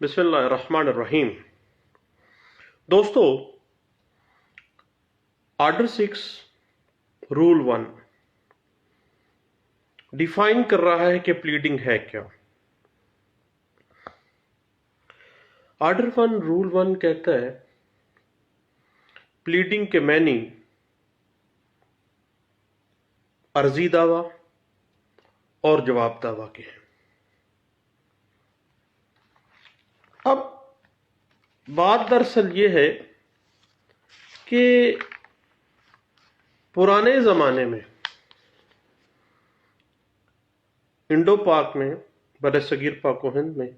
بسم اللہ الرحمن الرحیم۔ دوستو، آرڈر 6 رول 1 ڈیفائن کر رہا ہے کہ پلیڈنگ ہے کیا۔ آرڈر 1 رول 1 کہتا ہے پلیڈنگ کے معنی عرضی دعویٰ اور جواب دعویٰ کے ہیں۔ اب بات دراصل یہ ہے کہ پرانے زمانے میں انڈو پاک میں، بر صغیر پاک و ہند میں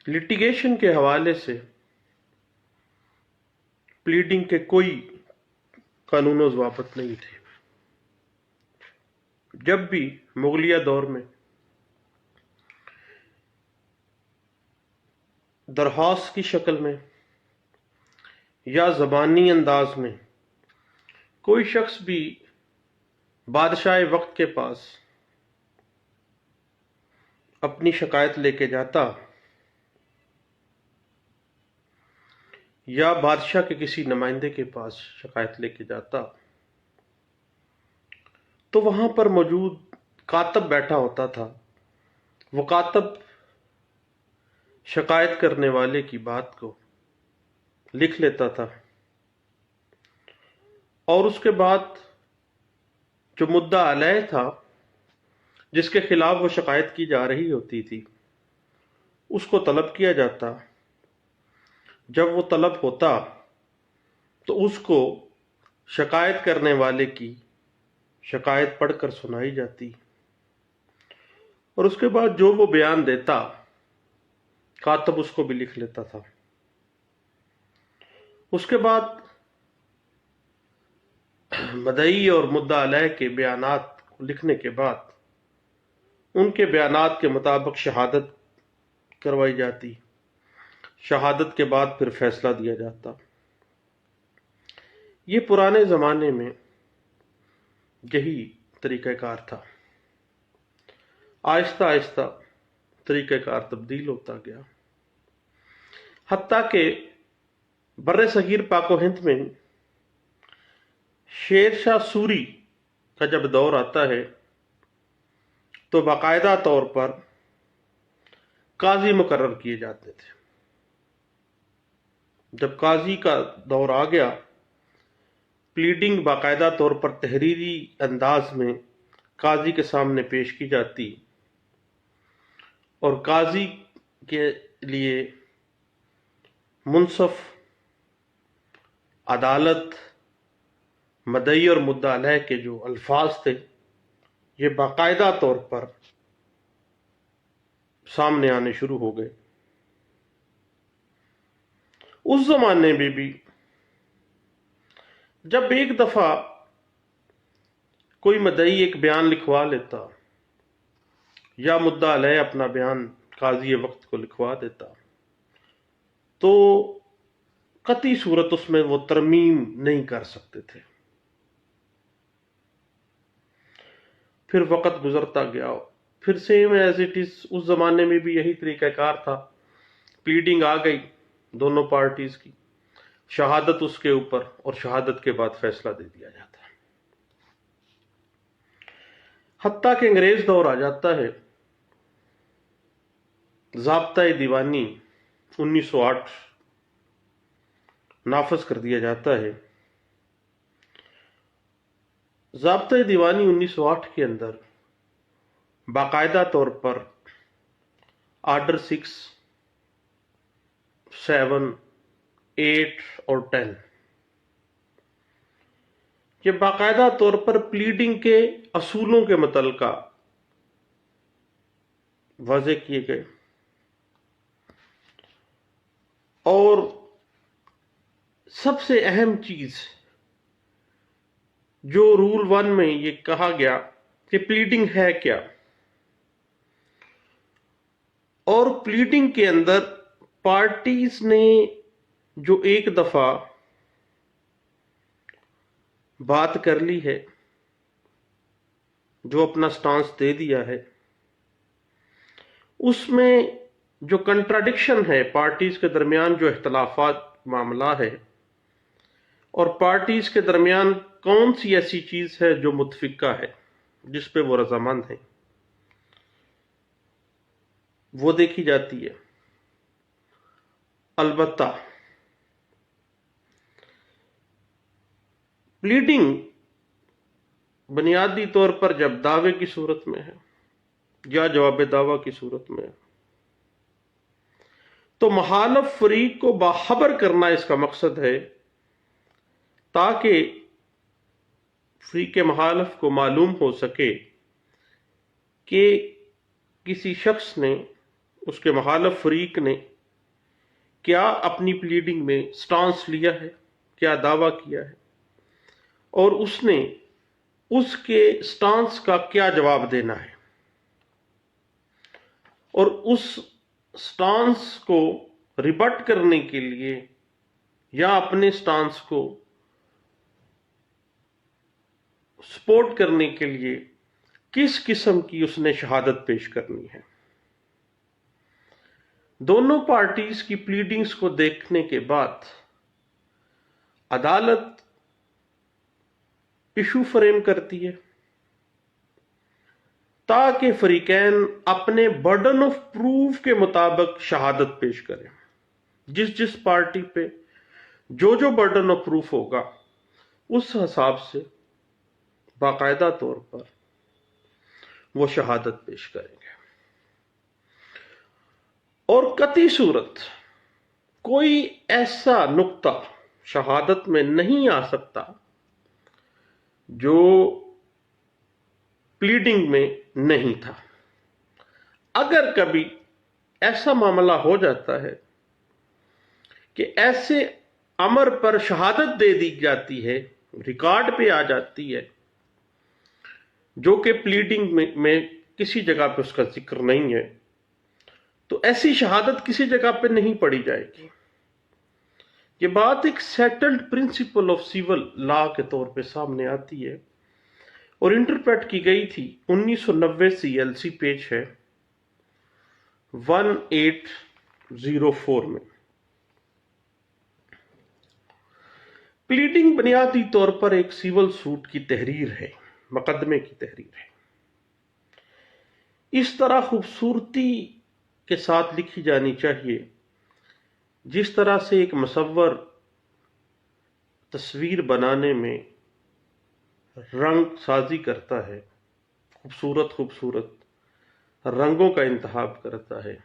لٹیگیشن کے حوالے سے پلیڈنگ کے کوئی قانون و ضوابط نہیں تھے۔ جب بھی مغلیہ دور میں درخواست کی شکل میں یا زبانی انداز میں کوئی شخص بھی بادشاہ وقت کے پاس اپنی شکایت لے کے جاتا یا بادشاہ کے کسی نمائندے کے پاس شکایت لے کے جاتا، تو وہاں پر موجود کاتب بیٹھا ہوتا تھا۔ وہ کاتب شکایت کرنے والے کی بات کو لکھ لیتا تھا، اور اس کے بعد جو مدعا علیہ تھا، جس کے خلاف وہ شکایت کی جا رہی ہوتی تھی، اس کو طلب کیا جاتا۔ جب وہ طلب ہوتا تو اس کو شکایت کرنے والے کی شکایت پڑھ کر سنائی جاتی، اور اس کے بعد جو وہ بیان دیتا کاتب اس کو بھی لکھ لیتا تھا۔ اس کے بعد مدعی اور مدعا علیہ کے بیانات کو لکھنے کے بعد ان کے بیانات کے مطابق شہادت کروائی جاتی۔ شہادت کے بعد پھر فیصلہ دیا جاتا۔ یہ پرانے زمانے میں یہی طریقہ کار تھا۔ آہستہ آہستہ طریقہ کار تبدیل ہوتا گیا، حتیٰ کہ بر صغیر پاک و ہند میں شیر شاہ سوری کا جب دور آتا ہے تو باقاعدہ طور پر قاضی مقرر کیے جاتے تھے۔ جب قاضی کا دور آ گیا، پلیڈنگ باقاعدہ طور پر تحریری انداز میں قاضی کے سامنے پیش کی جاتی، اور قاضی کے لیے منصف، عدالت، مدعی اور مدعا علیہ کے جو الفاظ تھے، یہ باقاعدہ طور پر سامنے آنے شروع ہو گئے۔ اس زمانے میں بھی جب ایک دفعہ کوئی مدعی ایک بیان لکھوا لیتا یا مدعا علیہ اپنا بیان قاضی وقت کو لکھوا دیتا، تو قطعی صورت اس میں وہ ترمیم نہیں کر سکتے تھے۔ پھر وقت گزرتا گیا، پھر سیم ایز اٹ از اس زمانے میں بھی یہی طریقہ کار تھا۔ پلیڈنگ آ گئی دونوں پارٹیز کی، شہادت اس کے اوپر، اور شہادت کے بعد فیصلہ دے دیا جاتا۔ حتیٰ کہ انگریز دور آ جاتا ہے، ضابطۂ دیوانی 1908 نافذ کر دیا جاتا ہے۔ ضابطۂ دیوانی 1908 کے اندر باقاعدہ طور پر آرڈر 6، 7، 8 اور 10 یہ باقاعدہ طور پر پلیڈنگ کے اصولوں کے متعلقہ واضح کیے گئے، اور سب سے اہم چیز جو رول 1 میں یہ کہا گیا کہ پلیڈنگ ہے کیا، اور پلیڈنگ کے اندر پارٹیز نے جو ایک دفعہ بات کر لی ہے، جو اپنا سٹانس دے دیا ہے، اس میں جو کنٹراڈکشن ہے، پارٹیز کے درمیان جو اختلافات معاملہ ہے، اور پارٹیز کے درمیان کون سی ایسی چیز ہے جو متفقہ ہے، جس پہ وہ رضامند ہیں، وہ دیکھی جاتی ہے۔ البتہ پلیڈنگ بنیادی طور پر جب دعوے کی صورت میں ہے یا جواب دعویٰ کی صورت میں ہے، تو مخالف فریق کو باخبر کرنا اس کا مقصد ہے، تاکہ فریق مخالف کو معلوم ہو سکے کہ کسی شخص نے، اس کے مخالف فریق نے کیا اپنی پلیڈنگ میں سٹانس لیا ہے، کیا دعویٰ کیا ہے، اور اس نے اس کے سٹانس کا کیا جواب دینا ہے، اور اس سٹانس کو ریبٹ کرنے کے لیے یا اپنے سٹانس کو سپورٹ کرنے کے لیے کس قسم کی اس نے شہادت پیش کرنی ہے۔ دونوں پارٹیز کی پلیڈنگز کو دیکھنے کے بعد عدالت ایشو فریم کرتی ہے، تاکہ فریقین اپنے برڈن آف پروف کے مطابق شہادت پیش کریں۔ جس پارٹی پہ جو برڈن آف پروف ہوگا، اس حساب سے باقاعدہ طور پر وہ شہادت پیش کریں گے، اور قطعی صورت کوئی ایسا نقطہ شہادت میں نہیں آ سکتا جو پلیڈنگ میں نہیں تھا۔ اگر کبھی ایسا معاملہ ہو جاتا ہے کہ ایسے امر پر شہادت دے دی جاتی ہے، ریکارڈ پہ آ جاتی ہے، جو کہ پلیڈنگ میں کسی جگہ پہ اس کا ذکر نہیں ہے، تو ایسی شہادت کسی جگہ پہ نہیں پڑی جائے گی۔ یہ بات ایک settled principle of civil law کے طور پہ سامنے آتی ہے، اور انٹرپریٹ کی گئی تھی 1990 CLC پیج ہے 1804 میں۔ پلیڈنگ بنیادی طور پر ایک سیول سوٹ کی تحریر ہے، مقدمے کی تحریر ہے۔ اس طرح خوبصورتی کے ساتھ لکھی جانی چاہیے جس طرح سے ایک مصور تصویر بنانے میں رنگ سازی کرتا ہے، خوبصورت رنگوں کا انتخاب کرتا ہے،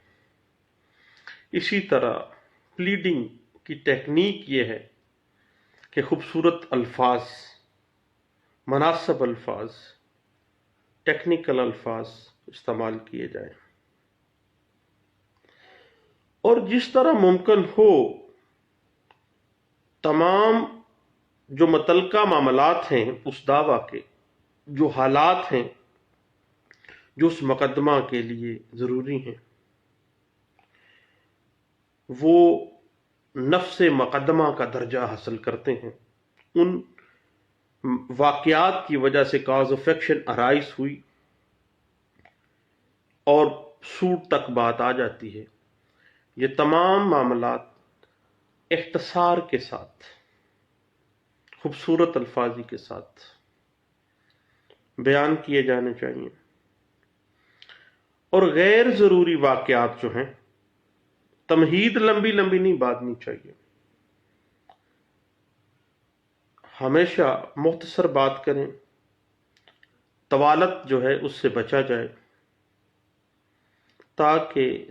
اسی طرح پلیڈنگ کی ٹیکنیک یہ ہے کہ خوبصورت الفاظ، مناسب الفاظ، ٹیکنیکل الفاظ استعمال کیے جائیں، اور جس طرح ممکن ہو تمام جو متعلقہ معاملات ہیں اس دعویٰ کے، جو حالات ہیں جو اس مقدمہ کے لیے ضروری ہیں، وہ نفس مقدمہ کا درجہ حاصل کرتے ہیں۔ ان واقعات کی وجہ سے کاز آف ایکشن ارائز ہوئی اور سوٹ تک بات آ جاتی ہے، یہ تمام معاملات اختصار کے ساتھ، خوبصورت الفاظی کے ساتھ بیان کیے جانے چاہیے، اور غیر ضروری واقعات جو ہیں، تمہید لمبی نہیں باندھنی چاہیے، ہمیشہ مختصر بات کریں، طوالت جو ہے اس سے بچا جائے، تاکہ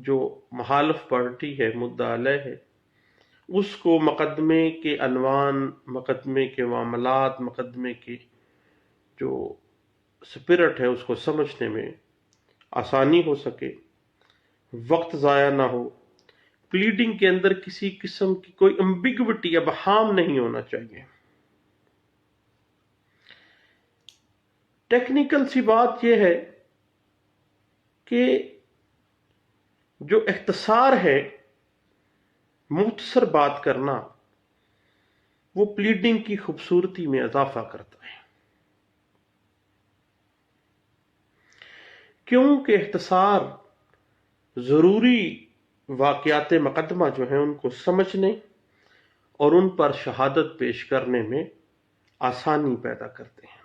جو مخالف پارٹی ہے، مدعا علیہ ہے، اس کو مقدمے کے عنوان، مقدمے کے معاملات، مقدمے کے جو سپرٹ ہے اس کو سمجھنے میں آسانی ہو سکے، وقت ضائع نہ ہو۔ پلیڈنگ کے اندر کسی قسم کی کوئی امبیگوٹی، ابہام نہیں ہونا چاہیے۔ ٹیکنیکل سی بات یہ ہے کہ جو اختصار ہے، مختصر بات کرنا، وہ پلیڈنگ کی خوبصورتی میں اضافہ کرتا ہے، کیونکہ اختصار ضروری واقعات مقدمہ جو ہیں ان کو سمجھنے اور ان پر شہادت پیش کرنے میں آسانی پیدا کرتے ہیں.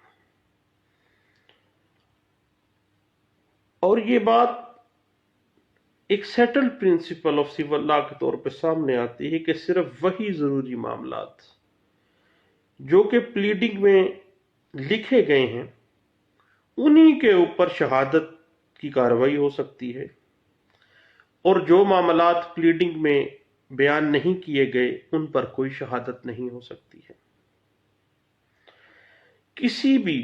اور یہ بات ایک settled principle of civil law کے طور پہ سامنے آتی ہے کہ صرف وہی ضروری معاملات جو کہ پلیڈنگ میں لکھے گئے ہیں انہی کے اوپر شہادت کی کارروائی ہو سکتی ہے، اور جو معاملات پلیڈنگ میں بیان نہیں کیے گئے ان پر کوئی شہادت نہیں ہو سکتی ہے. کسی بھی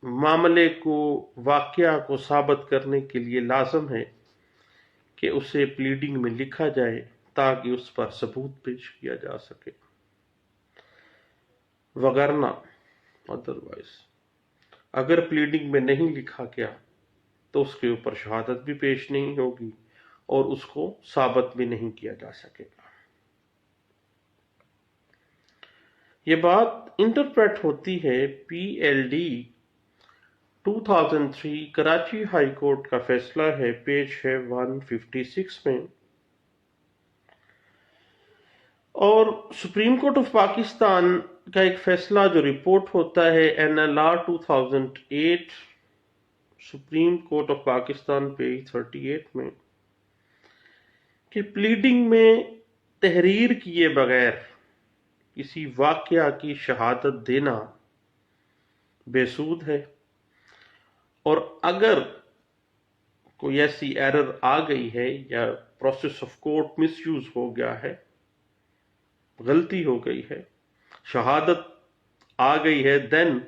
معاملے کو، واقعہ کو ثابت کرنے کے لیے لازم ہے کہ اسے پلیڈنگ میں لکھا جائے تاکہ اس پر ثبوت پیش کیا جا سکے، وگرنہ ادروائز اگر پلیڈنگ میں نہیں لکھا گیا تو اس کے اوپر شہادت بھی پیش نہیں ہوگی اور اس کو ثابت بھی نہیں کیا جا سکے گا. یہ بات انٹرپریٹ ہوتی ہے PLD 2003 کراچی ہائی کورٹ کا فیصلہ ہے، پیج ہے 156 میں، اور سپریم کورٹ آف پاکستان کا ایک فیصلہ جو رپورٹ ہوتا ہے NLR 2008 supreme court of Pakistan page 38 میں، کہ پلیڈنگ میں تحریر کیے بغیر کسی واقعہ کی شہادت دینا بے سود ہے، اور اگر کوئی ایسی ایرر آ گئی ہے یا process of court misuse ہو گیا ہے، غلطی ہو گئی ہے، شہادت آ گئی ہے، دین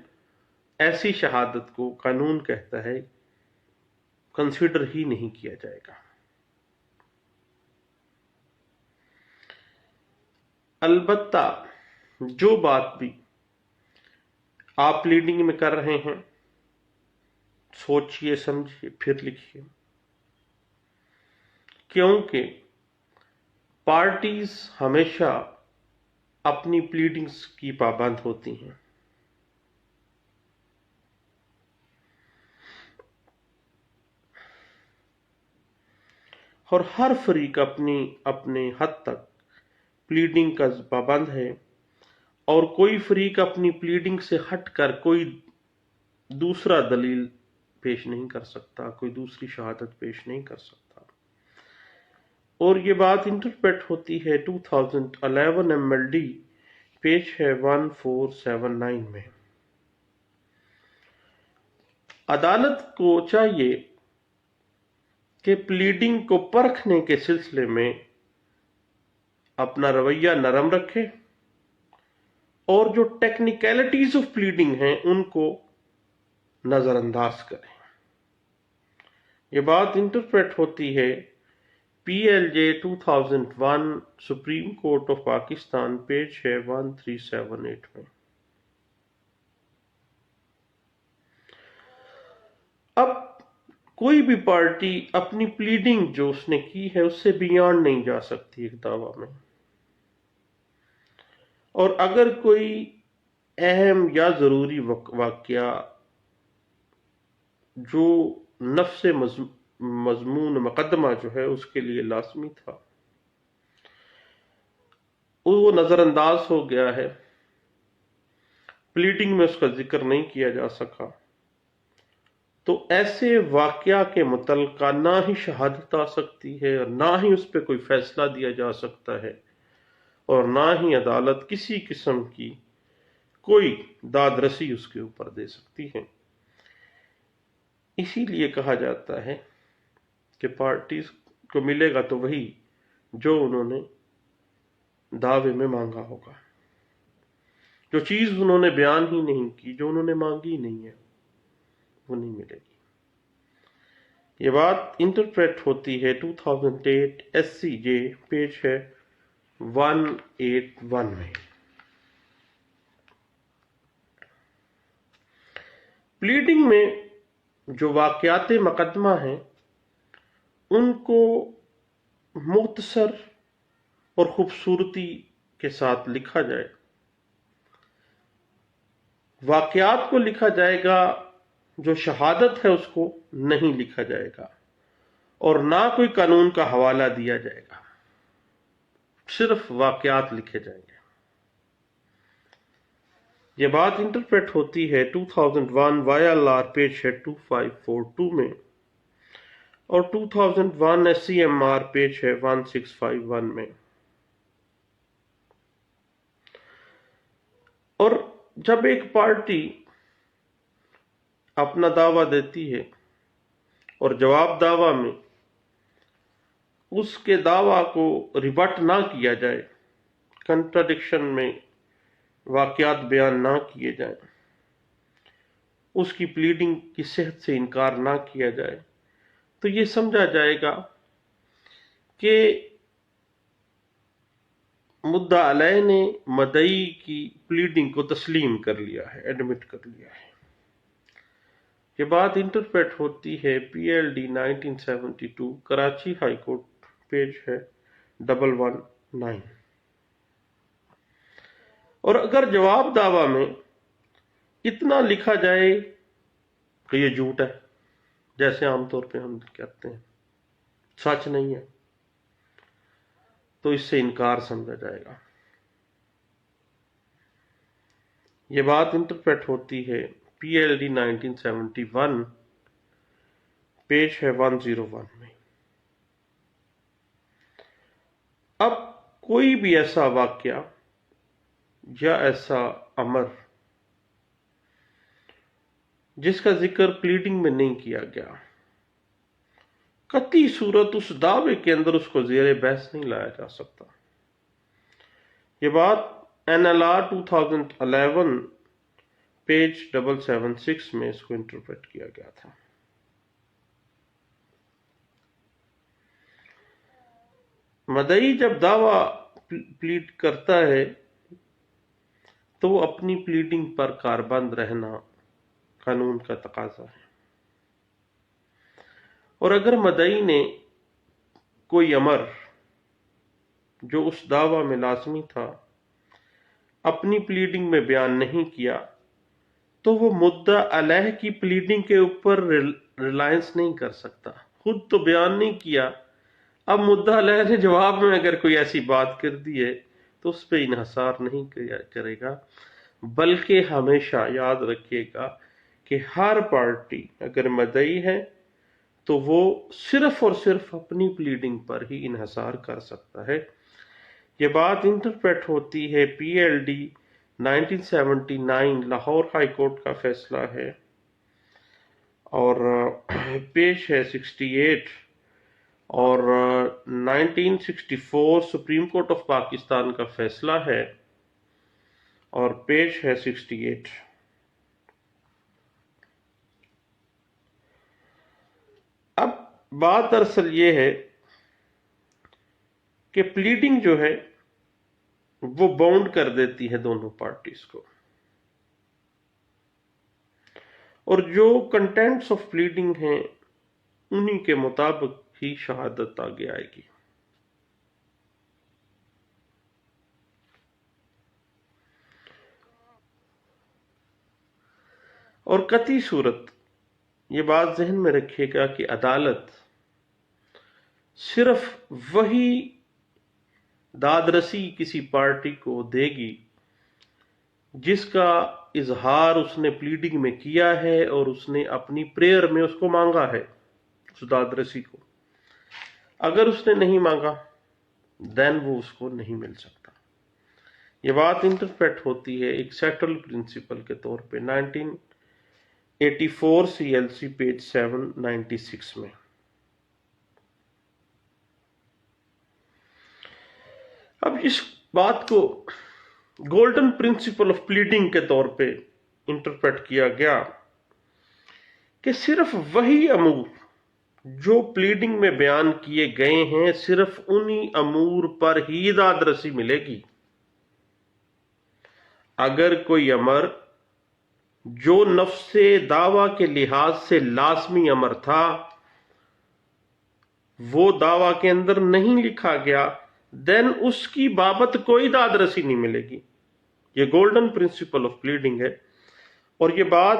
ایسی شہادت کو قانون کہتا ہے کنسیڈر ہی نہیں کیا جائے گا. البتہ جو بات بھی آپ پلیڈنگ میں کر رہے ہیں سوچئے سمجھیے پھر لکھیے، کیونکہ پارٹیز ہمیشہ اپنی پلیڈنگز کی پابند ہوتی ہیں. اور ہر فریق اپنے حد تک پلیڈنگ کا پابند ہے، اور کوئی فریق اپنی پلیڈنگ سے ہٹ کر کوئی دوسرا دلیل پیش نہیں کر سکتا، کوئی دوسری شہادت پیش نہیں کر سکتا. اور یہ بات انٹرپریٹ ہوتی ہے 2011 MLD پیج ہے 1479 میں. عدالت کو چاہیے کہ پلیڈنگ کو پرکھنے کے سلسلے میں اپنا رویہ نرم رکھے اور جو ٹیکنیکلٹیز آف پلیڈنگ ہیں ان کو نظر انداز کریں. یہ بات انٹرپریٹ ہوتی ہے PLJ 2001 supreme court of Pakistan page ہے 1378 میں. اب کوئی بھی پارٹی اپنی پلیڈنگ جو اس نے کی ہے اس سے بیان نہیں جا سکتی ایک دعویٰ میں، اور اگر کوئی اہم یا ضروری واقعہ جو نفس مضمون مقدمہ جو ہے اس کے لیے لازمی تھا وہ نظر انداز ہو گیا ہے، پلیڈنگ میں اس کا ذکر نہیں کیا جا سکا، تو ایسے واقعہ کے متعلقہ نہ ہی شہادت آ سکتی ہے اور نہ ہی اس پہ کوئی فیصلہ دیا جا سکتا ہے، اور نہ ہی عدالت کسی قسم کی کوئی داد رسی اس کے اوپر دے سکتی ہے. اسی لیے کہا جاتا ہے کہ پارٹیز کو ملے گا تو وہی جو انہوں نے دعوے میں مانگا ہوگا. جو چیز انہوں نے بیان ہی نہیں کی، جو انہوں نے مانگی نہیں ہے، وہ نہیں ملے گی. یہ بات انٹرپریٹ ہوتی ہے 2008 SCJ پیج ہے 181 میں. پلیڈنگ میں جو واقعات مقدمہ ہیں ان کو مختصر اور خوبصورتی کے ساتھ لکھا جائے. واقعات کو لکھا جائے گا، جو شہادت ہے اس کو نہیں لکھا جائے گا، اور نہ کوئی قانون کا حوالہ دیا جائے گا، صرف واقعات لکھے جائیں گے۔ یہ بات انٹرپریٹ ہوتی ہے 2001 YLR پیج ہے 2542 میں، اور 2001 SCMR پیج ہے 1651 میں۔ اور جب ایک پارٹی اپنا دعویٰ دیتی ہے اور جواب دعویٰ میں اس کے دعویٰ کو ریبٹ نہ کیا جائے، کنٹراڈکشن میں واقعات بیان نہ کیے جائیں، اس کی پلیڈنگ کی صحت سے انکار نہ کیا جائے، تو یہ سمجھا جائے گا کہ مدعا علیہ نے مدعی کی پلیڈنگ کو تسلیم کر لیا ہے، ایڈمٹ کر لیا ہے۔ یہ بات انٹرپریٹ ہوتی ہے PLD 1972 Karachi high court page ہے 119۔ اور اگر جواب دعویٰ میں اتنا لکھا جائے کہ یہ جھوٹ ہے، جیسے عام طور پہ ہم کہتے ہیں سچ نہیں ہے، تو اس سے انکار سمجھا جائے گا۔ یہ بات انٹرپریٹ ہوتی ہے PLD 1971 پیج ہے 101 میں۔ اب کوئی بھی ایسا واقعہ یا ایسا امر جس کا ذکر پلیڈنگ میں نہیں کیا گیا، قطعی صورت اس دعوے کے اندر اس کو زیر بحث نہیں لایا جا سکتا۔ یہ بات NLR 2011 پیج 776 میں اس کو انٹرپریٹ کیا گیا تھا۔ مدعی جب دعویٰ پلیڈ کرتا ہے تو وہ اپنی پلیڈنگ پر کاربند رہنا قانون کا تقاضا ہے، اور اگر مدعی نے کوئی امر جو اس دعویٰ میں لازمی تھا اپنی پلیڈنگ میں بیان نہیں کیا، تو وہ مدعا علیہ کی پلیڈنگ کے اوپر ریلائنس نہیں کر سکتا، خود تو بیان نہیں کیا، اب مدعا علیہ نے جواب میں اگر کوئی ایسی بات کر دی ہے تو اس پہ انحصار نہیں کرے گا، بلکہ ہمیشہ یاد رکھیے گا کہ ہر پارٹی اگر مدعی ہے تو وہ صرف اور صرف اپنی پلیڈنگ پر ہی انحصار کر سکتا ہے۔ یہ بات انٹرپریٹ ہوتی ہے PLD 1979 لاہور ہائی کورٹ کا فیصلہ ہے، اور پیج ہے 68، اور 1964 سپریم کورٹ آف پاکستان کا فیصلہ ہے، اور پیج ہے 68۔ اب بات دراصل یہ ہے کہ پلیڈنگ جو ہے وہ باؤنڈ کر دیتی ہے دونوں پارٹیز کو، اور جو کنٹینٹس آف پلیڈنگ ہیں انہی کے مطابق ہی شہادت آگے آئے گی۔ اور قطعی صورت یہ بات ذہن میں رکھیے گا کہ عدالت صرف وہی داد رسی کسی پارٹی کو دے گی جس کا اظہار اس نے پلیڈنگ میں کیا ہے اور اس نے اپنی پریئر میں اس کو مانگا ہے، اس داد رسی کو۔ اگر اس نے نہیں مانگا دین وہ اس کو نہیں مل سکتا۔ یہ بات انٹرپریٹ ہوتی ہے ایک سیٹل پرنسپل کے طور پہ 1984 CLC پیج 796 میں۔ اب اس بات کو گولڈن پرنسپل آف پلیڈنگ کے طور پہ انٹرپریٹ کیا گیا کہ صرف وہی امور جو پلیڈنگ میں بیان کیے گئے ہیں صرف انہی امور پر ہی داد رسی ملے گی۔ اگر کوئی امر جو نفس دعویٰ کے لحاظ سے لازمی امر تھا وہ دعویٰ کے اندر نہیں لکھا گیا دین اس کی بابت کوئی داد رسی نہیں ملے گی۔ یہ گولڈن پرنسپل آف پلیڈنگ ہے، اور یہ بات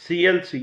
CLC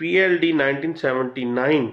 PLD 1979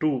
2।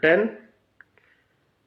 10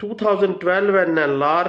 2012 NLR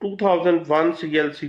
2001 CLC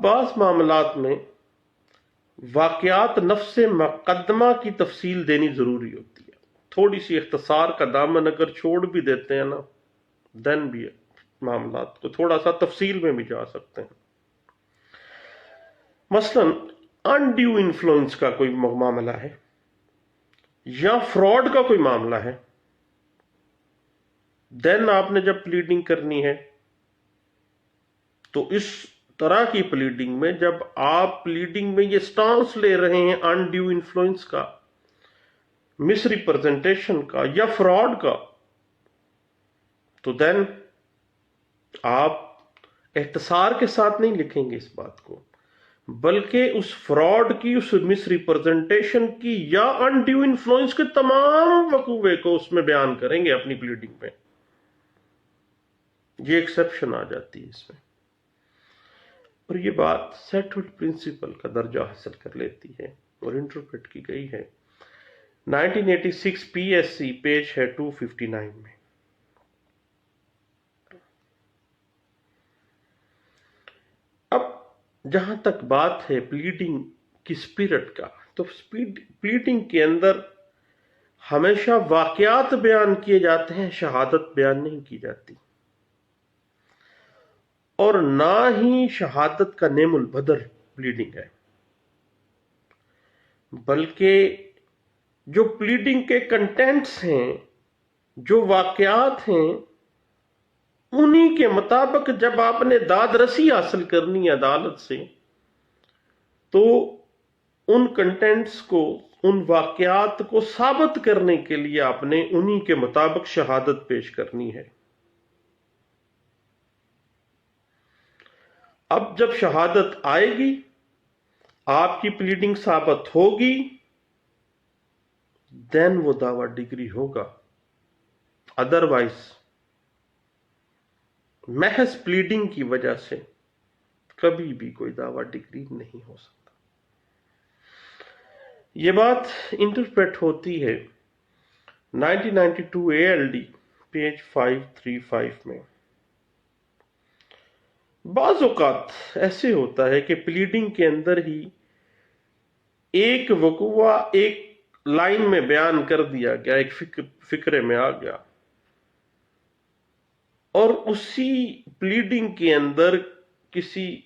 بعض معاملات میں واقعات نفس مقدمہ کی تفصیل دینی ضروری ہوتی ہے. تھوڑی سی اختصار کا دامن اگر چھوڑ بھی دیتے ہیں نا، دین بھی معاملات کو تھوڑا سا تفصیل میں بھی جا سکتے ہیں. مثلا انڈیو انفلوئنس کا کوئی معاملہ ہے یا فراڈ کا کوئی معاملہ ہے، دین آپ نے جب پلیڈنگ کرنی ہے تو اس طرح کی پلیڈنگ میں جب آپ پلیڈنگ میں یہ سٹانس لے رہے ہیں انڈیو انفلوئنس کا، مس ریپرزنٹیشن کا یا فراڈ کا، تو دین آپ اختصار کے ساتھ نہیں لکھیں گے اس بات کو، بلکہ اس فراڈ کی، اس مس ریپرزنٹیشن کی یا انڈیو انفلوئنس کے تمام وقوعے کو اس میں بیان کریں گے اپنی پلیڈنگ میں. یہ ایکسیپشن آ جاتی ہے اس میں، اور یہ بات سیٹلڈ پرنسپل کا درجہ حاصل کر لیتی ہے اور انٹرپریٹ کی گئی ہے 1986 پی ایس سی پیج ہے 259 میں. اب جہاں تک بات ہے پلیڈنگ کی سپیرٹ کا، تو پلیڈنگ کے اندر ہمیشہ واقعات بیان کیے جاتے ہیں، شہادت بیان نہیں کی جاتی، اور نہ ہی شہادت کا نیم البدر پلیڈنگ ہے، بلکہ جو پلیڈنگ کے کنٹینٹس ہیں، جو واقعات ہیں، انہی کے مطابق جب آپ نے داد رسی حاصل کرنی ہے عدالت سے، تو ان کنٹینٹس کو، ان واقعات کو ثابت کرنے کے لیے آپ نے انہی کے مطابق شہادت پیش کرنی ہے. اب جب شہادت آئے گی، آپ کی پلیڈنگ ثابت ہوگی، دین وہ دعویٰ ڈگری ہوگا. ادروائز محض پلیڈنگ کی وجہ سے کبھی بھی کوئی دعویٰ ڈگری نہیں ہو سکتا. یہ بات انٹرپریٹ ہوتی ہے 1992 ALD پیج 535 میں. بعض اوقات ایسے ہوتا ہے کہ پلیڈنگ کے اندر ہی ایک وقوعہ ایک لائن میں بیان کر دیا گیا، ایک فقرے میں آ گیا، اور اسی پلیڈنگ کے اندر کسی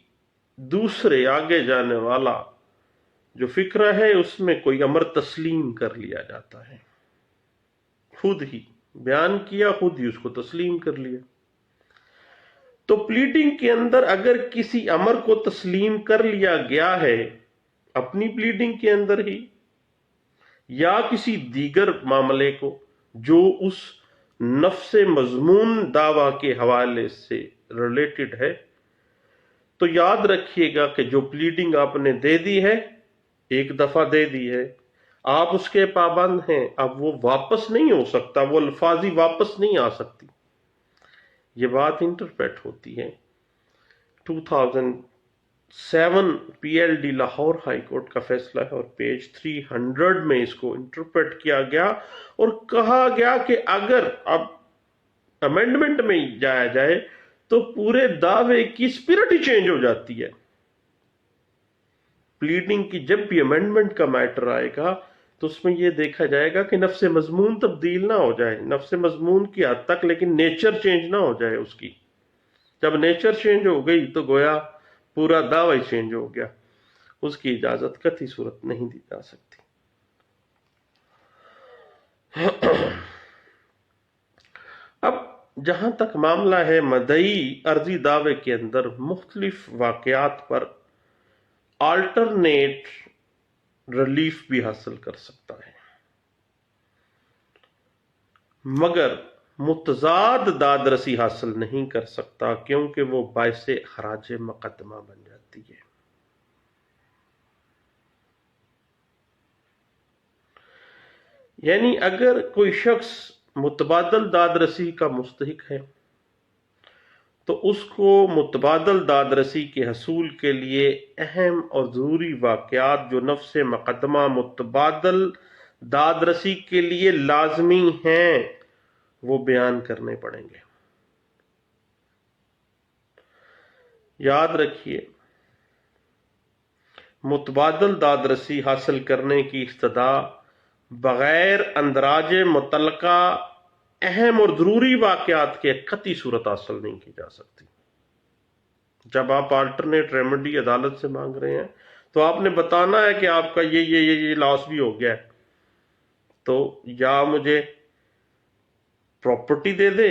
دوسرے آگے جانے والا جو فقرہ ہے اس میں کوئی امر تسلیم کر لیا جاتا ہے، خود ہی بیان کیا، خود ہی اس کو تسلیم کر لیا. تو پلیڈنگ کے اندر اگر کسی امر کو تسلیم کر لیا گیا ہے اپنی پلیڈنگ کے اندر ہی، یا کسی دیگر معاملے کو جو اس نفس مضمون دعویٰ کے حوالے سے ریلیٹڈ ہے، تو یاد رکھیے گا کہ جو پلیڈنگ آپ نے دے دی ہے، ایک دفعہ دے دی ہے، آپ اس کے پابند ہیں، اب وہ واپس نہیں ہو سکتا، وہ الفاظی واپس نہیں آ سکتی. یہ بات انٹرپریٹ ہوتی ہے 2007 PLD لاہور ہائی کورٹ کا فیصلہ ہے، اور پیج 300 میں اس کو انٹرپریٹ کیا گیا اور کہا گیا کہ اگر اب امینڈمنٹ میں جایا جائے تو پورے دعوے کی اسپرٹ ہی چینج ہو جاتی ہے. پلیڈنگ کی جب بھی امینڈمنٹ کا میٹر آئے گا تو اس میں یہ دیکھا جائے گا کہ نفس مضمون تبدیل نہ ہو جائے، نفس مضمون کی حد تک، لیکن نیچر چینج نہ ہو جائے اس کی. جب نیچر چینج ہو گئی تو گویا پورا دعوی چینج ہو گیا، اس کی اجازت قطعی صورت نہیں دی جا سکتی. اب جہاں تک معاملہ ہے مدعی عرضی دعوے کے اندر مختلف واقعات پر آلٹرنیٹ ریلیف بھی حاصل کر سکتا ہے، مگر متضاد داد رسی حاصل نہیں کر سکتا، کیونکہ وہ باعث خراج مقدمہ بن جاتی ہے. یعنی اگر کوئی شخص متبادل داد رسی کا مستحق ہے تو اس کو متبادل داد رسی کے حصول کے لیے اہم اور ضروری واقعات جو نفس مقدمہ متبادل داد رسی کے لیے لازمی ہیں وہ بیان کرنے پڑیں گے. یاد رکھیے متبادل داد رسی حاصل کرنے کی استدا بغیر اندراج متعلقہ اہم اور ضروری واقعات کے قطعی صورت حاصل نہیں کی جا سکتی۔ جب آپ آلٹرنیٹ ریمیڈی عدالت سے مانگ رہے ہیں تو آپ نے بتانا ہے کہ آپ کا یہ لاس بھی ہو گیا ہے، تو یا مجھے پراپرٹی دے دے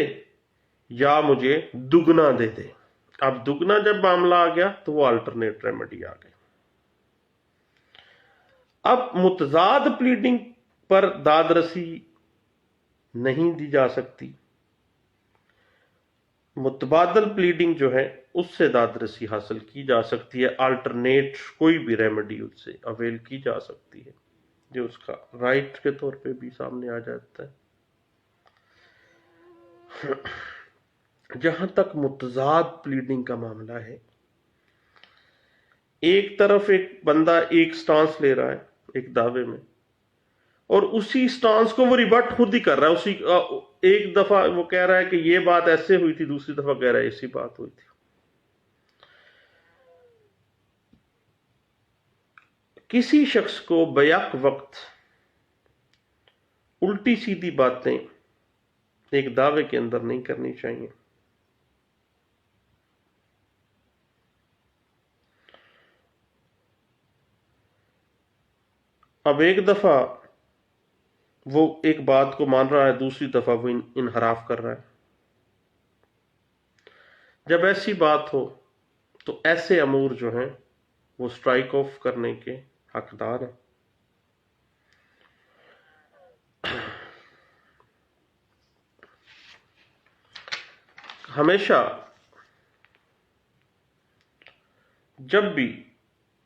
یا مجھے دگنا دے دے۔ اب دگنا جب معاملہ آ گیا تو وہ آلٹرنیٹ ریمیڈی آ گئی۔ اب متضاد پلیڈنگ پر داد رسی نہیں دی جا سکتی، متبادل پلیڈنگ جو ہے اس سے داد رسی حاصل کی جا سکتی ہے، آلٹرنیٹ کوئی بھی ریمیڈی اس سے اویل کی جا سکتی ہے جو اس کا رائٹ کے طور پہ بھی سامنے آ جاتا ہے۔ جہاں تک متضاد پلیڈنگ کا معاملہ ہے، ایک طرف ایک بندہ ایک سٹانس لے رہا ہے ایک دعوے میں، اور اسی سٹانس کو وہ ریبٹ خود ہی کر رہا ہے، ایک دفعہ وہ کہہ رہا ہے کہ یہ بات ایسے ہوئی تھی، دوسری دفعہ کہہ رہا ہے ایسی بات ہوئی تھی۔ کسی شخص کو بیک وقت الٹی سیدھی باتیں ایک دعوے کے اندر نہیں کرنی چاہیے۔ اب ایک دفعہ وہ ایک بات کو مان رہا ہے، دوسری دفعہ وہ انحراف کر رہا ہے۔ جب ایسی بات ہو تو ایسے امور جو ہیں وہ سٹرائک آف کرنے کے حقدار ہیں۔ ہمیشہ جب بھی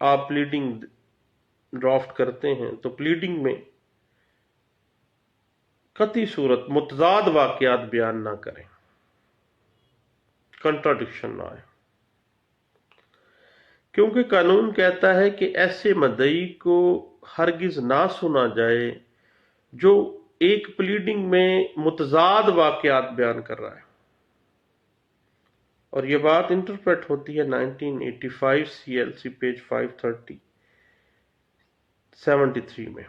آپ پلیڈنگ ڈرافٹ کرتے ہیں تو پلیڈنگ میں قطعی صورت متضاد واقعات بیان نہ کریں، کنٹراڈکشن نہ آئے، کیونکہ قانون کہتا ہے کہ ایسے مدعی کو ہرگز نہ سنا جائے جو ایک پلیڈنگ میں متضاد واقعات بیان کر رہا ہے، اور یہ بات انٹرپریٹ ہوتی ہے 1985 CLC پیج 530 73 میں۔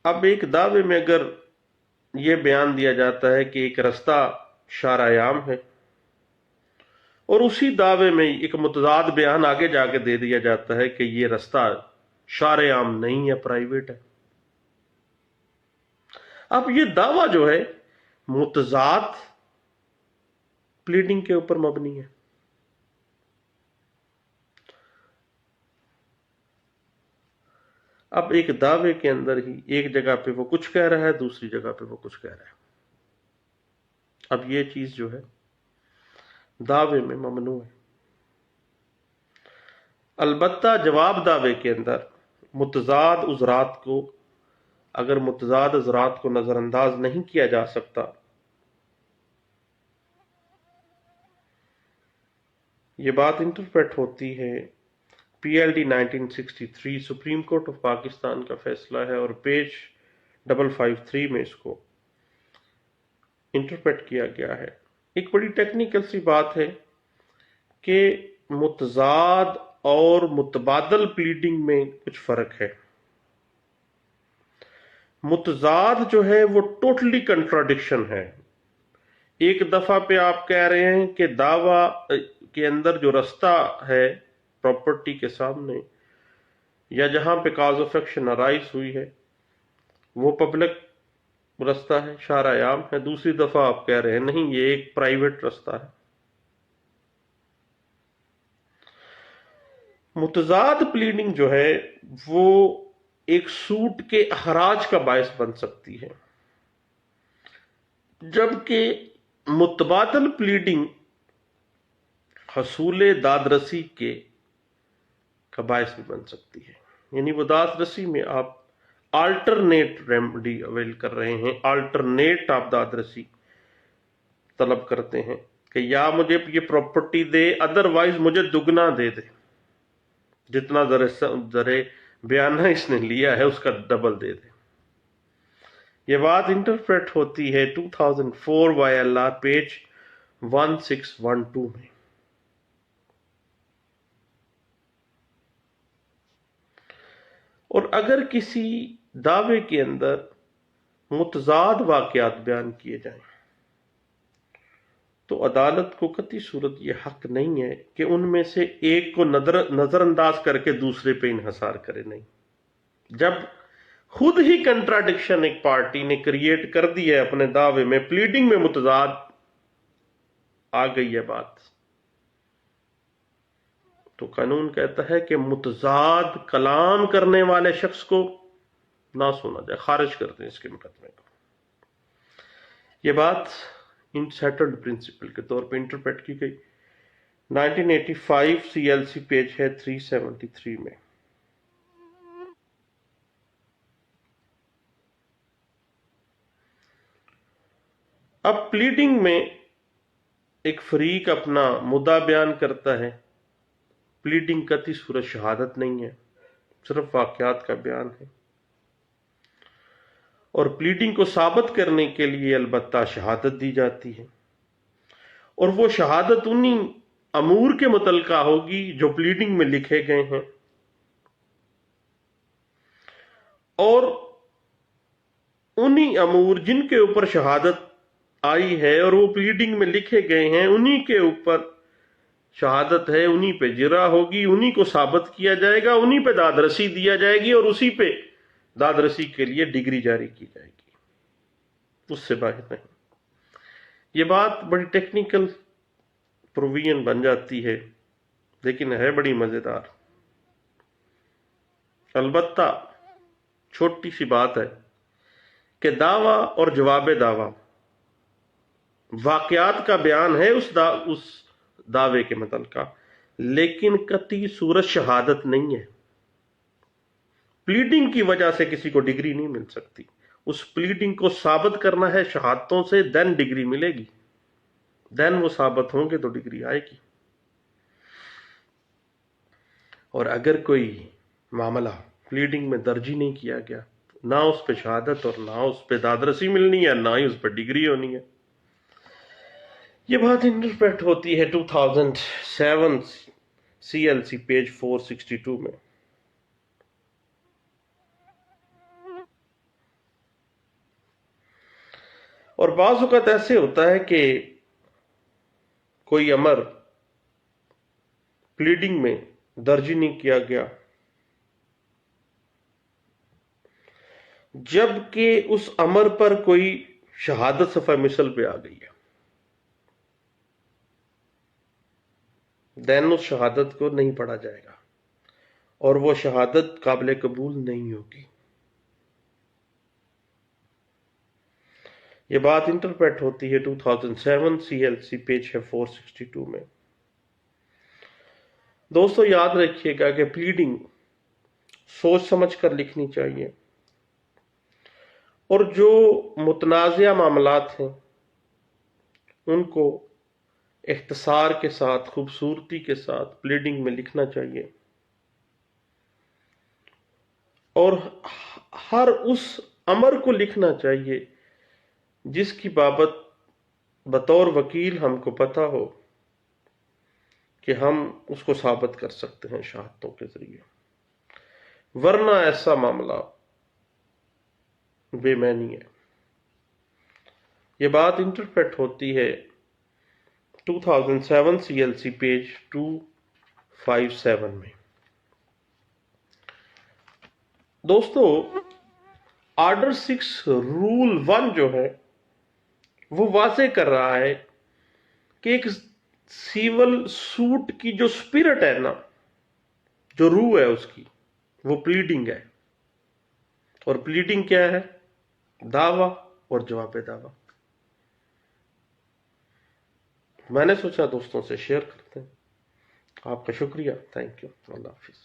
اب ایک دعوے میں اگر یہ بیان دیا جاتا ہے کہ ایک رستہ شارع عام ہے، اور اسی دعوے میں ایک متضاد بیان آگے جا کے دے دیا جاتا ہے کہ یہ رستہ شارع عام نہیں ہے، پرائیویٹ ہے، اب یہ دعویٰ جو ہے متضاد پلیڈنگ کے اوپر مبنی ہے۔ اب ایک دعوے کے اندر ہی ایک جگہ پہ وہ کچھ کہہ رہا ہے، دوسری جگہ پہ وہ کچھ کہہ رہا ہے، اب یہ چیز جو ہے دعوے میں ممنوع ہے۔ البتہ جواب دعوے کے اندر متضاد عذرات کو اگر متضاد عذرات کو نظر انداز نہیں کیا جا سکتا، یہ بات انٹرپریٹ ہوتی ہے PLD 1963 supreme court of Pakistan کا فیصلہ ہے، اور پیج 553 میں اس کو انٹرپریٹ کیا گیا ہے۔ ایک بڑی ٹیکنیکل سی بات ہے کہ متضاد اور متبادل پلیڈنگ میں کچھ فرق ہے۔ متضاد جو ہے وہ ٹوٹلی کنٹراڈکشن ہے۔ ایک دفعہ پہ آپ کہہ رہے ہیں کہ دعویٰ کے اندر جو رستہ ہے پراپرٹی کے سامنے یا جہاں پہ کاز آف ایکشن ارائز ہوئی ہے وہ پبلک رستہ ہے، شارع عام ہے، دوسری دفعہ آپ کہہ رہے ہیں نہیں یہ ایک پرائیویٹ رستہ ہے۔ متضاد پلیڈنگ جو ہے وہ ایک سوٹ کے اخراج کا باعث بن سکتی ہے، جبکہ متبادل پلیڈنگ حصول داد رسی کا باعث بھی بن سکتی ہے۔ یعنی وہ داد رسی میں آپ آلٹرنیٹ ریمیڈی اویل کر رہے ہیں، آلٹرنیٹ آپ داد رسی طلب کرتے ہیں کہ یا مجھے یہ پراپرٹی دے، ادروائز مجھے دگنا دے دے، جتنا ذرے بیانہ اس نے لیا ہے اس کا ڈبل دے دے۔ یہ بات انٹرپریٹ ہوتی ہے 2004 YLR پیج 1612 میں۔ اور اگر کسی دعوے کے اندر متضاد واقعات بیان کیے جائیں تو عدالت کو قطعی صورت یہ حق نہیں ہے کہ ان میں سے ایک کو نظر انداز کر کے دوسرے پہ انحصار کرے. نہیں، جب خود ہی کنٹراڈکشن ایک پارٹی نے کریٹ کر دی ہے اپنے دعوے میں، پلیڈنگ میں متضاد آ گئی ہے بات، تو قانون کہتا ہے کہ متضاد کلام کرنے والے شخص کو نہ سنا جائے، خارج کر دیں اس کے مقدمے کو. یہ بات ان سیٹلڈ پرنسپل کے طور پہ انٹرپریٹ کی گئی 1985 CLC پیج ہے 373 میں. اب پلیڈنگ میں ایک فریق اپنا مدعا بیان کرتا ہے. پلیڈنگ قطعی صورت شہادت نہیں ہے، صرف واقعات کا بیان ہے، اور پلیڈنگ کو ثابت کرنے کے لیے البتہ شہادت دی جاتی ہے، اور وہ شہادت انہی امور کے متعلقہ ہوگی جو پلیڈنگ میں لکھے گئے ہیں، اور انہی امور جن کے اوپر شہادت آئی ہے اور وہ پلیڈنگ میں لکھے گئے ہیں انہی کے اوپر شہادت ہے، انہی پہ جرا ہوگی، انہی کو ثابت کیا جائے گا، انہی پہ داد رسی دیا جائے گی، اور اسی پہ داد رسی کے لیے ڈگری جاری کی جائے گی، اس سے باہر نہیں. یہ بات بڑی ٹیکنیکل پروویژن بن جاتی ہے لیکن ہے بڑی مزیدار. البتہ چھوٹی سی بات ہے کہ دعویٰ اور جواب دعویٰ واقعات کا بیان ہے اس دعوے کے متعلقہ، لیکن قطعی صورت شہادت نہیں ہے. پلیڈنگ کی وجہ سے کسی کو ڈگری نہیں مل سکتی، اس پلیڈنگ کو ثابت کرنا ہے شہادتوں سے، دین ڈگری ملے گی، دین وہ ثابت ہوں گے تو ڈگری آئے گی. اور اگر کوئی معاملہ پلیڈنگ میں درج ہی نہیں کیا گیا، نہ اس پہ شہادت اور نہ اس پہ دادرسی ملنی ہے، نہ ہی اس پہ ڈگری ہونی ہے. یہ بات انٹرپریٹ ہوتی ہے 2007 CLC پیج 462 میں. اور بعض اوقات ایسے ہوتا ہے کہ کوئی امر پلیڈنگ میں درج نہیں کیا گیا جبکہ اس امر پر کوئی شہادت صفحہ مثل پہ آ گئی ہے، دین اس شہادت کو نہیں پڑھا جائے گا اور وہ شہادت قابل قبول نہیں ہوگی. یہ بات انٹرپریٹ ہوتی ہے 2007 CLC پیج ہے 462 میں. دوستو یاد رکھیے گا کہ پلیڈنگ سوچ سمجھ کر لکھنی چاہیے، اور جو متنازعہ معاملات ہیں ان کو اختصار کے ساتھ، خوبصورتی کے ساتھ پلیڈنگ میں لکھنا چاہیے، اور ہر اس امر کو لکھنا چاہیے جس کی بابت بطور وکیل ہم کو پتہ ہو کہ ہم اس کو ثابت کر سکتے ہیں شہادتوں کے ذریعے، ورنہ ایسا معاملہ بے معنی ہے. یہ بات انٹرپریٹ ہوتی ہے 2007 CLC پیج 257 میں. دوستو آرڈر 6 رول 1 جو ہے وہ واضح کر رہا ہے کہ ایک سیول سوٹ کی جو سپرٹ ہے نا، جو روح ہے اس کی، وہ پلیڈنگ ہے. اور پلیڈنگ کیا ہے؟ دعویٰ اور جواب دعویٰ. میں نے سوچا دوستوں سے شیئر کرتے ہیں. آپ کا شکریہ. Thank you. اللہ حافظ.